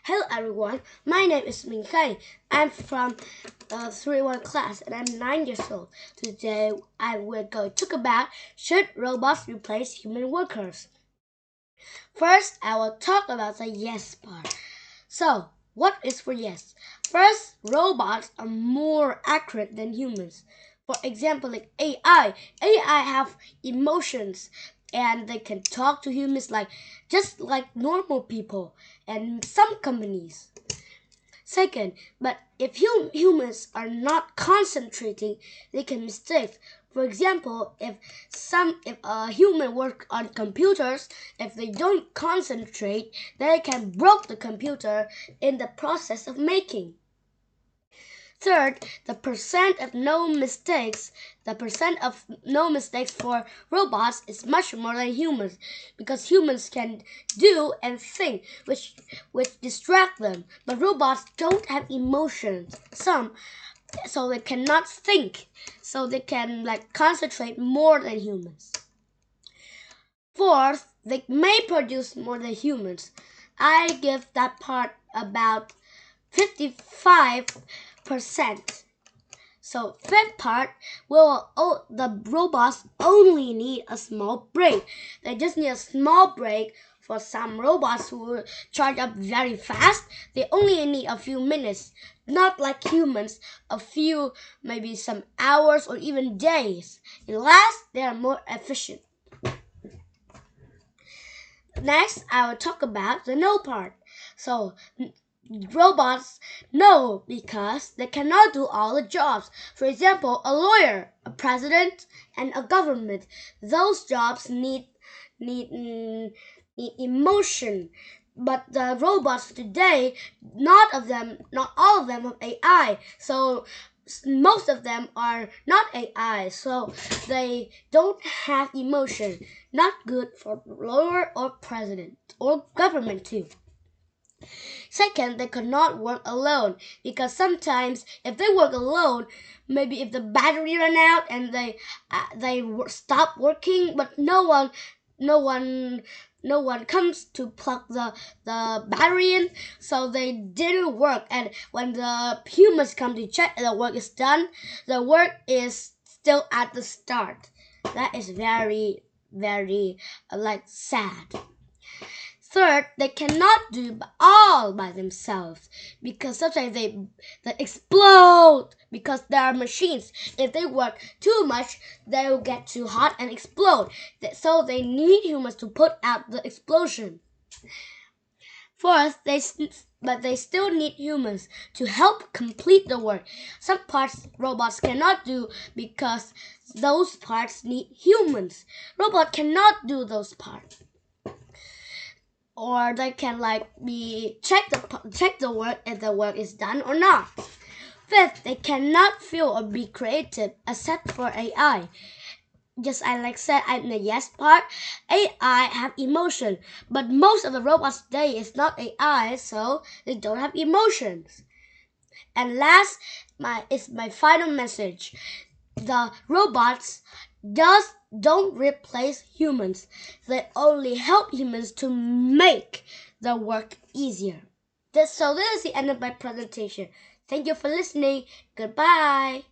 Hello everyone, my name is Minh. I'm from 3-1 class and I'm 9 years old. Today I will go talk about should robots replace human workers. First, I will talk about the yes part. So, what is for yes? First, robots are more accurate than humans. For example, like AI have emotions and they can talk to humans just like normal people and some companies. Second, but if humans are not concentrating, they can mistake. For example, if a human work on computers, if they don't concentrate, they can break the computer in the process of making. Third, the percent of no mistakes for robots is much more than humans because humans can do and think which distract them, but robots don't have emotions. So they cannot think, so they can concentrate more than humans. Fourth, they may produce more than humans. I give that part about 55%. So fifth part, the robots only need a small break. They just need a small break. For some robots who charge up very fast, they only need a few minutes. Not like humans, a few, maybe some hours or even days. In last, they are more efficient. Next, I will talk about the no part. So robots know because they cannot do all the jobs. For example, a lawyer, a president, and a government. Those jobs need emotion. But the robots today, not all of them have AI. So most of them are not AI. So they don't have emotion. Not good for lawyer or president or government too. Second, they cannot work alone because sometimes if they work alone, maybe if the battery run out and they stop working, but no one comes to plug the battery in, so they didn't work. And when the humans come to check the work is done, the work is still at the start. That is very sad. Third, they cannot do all by themselves because sometimes they explode because they are machines. If they work too much, they will get too hot and explode. So they need humans to put out the explosion. Fourth, but they still need humans to help complete the work. Some parts robots cannot do because those parts need humans. Robot cannot do those parts. Or they can check the work if the work is done or not. Fifth, they cannot feel or be creative except for AI. Just said in the yes part, AI have emotion, but most of the robots today is not AI, so they don't have emotions. And last, my final message: the robots don't replace humans. They only help humans to make the work easier. So this is the end of my presentation. Thank you for listening. Goodbye.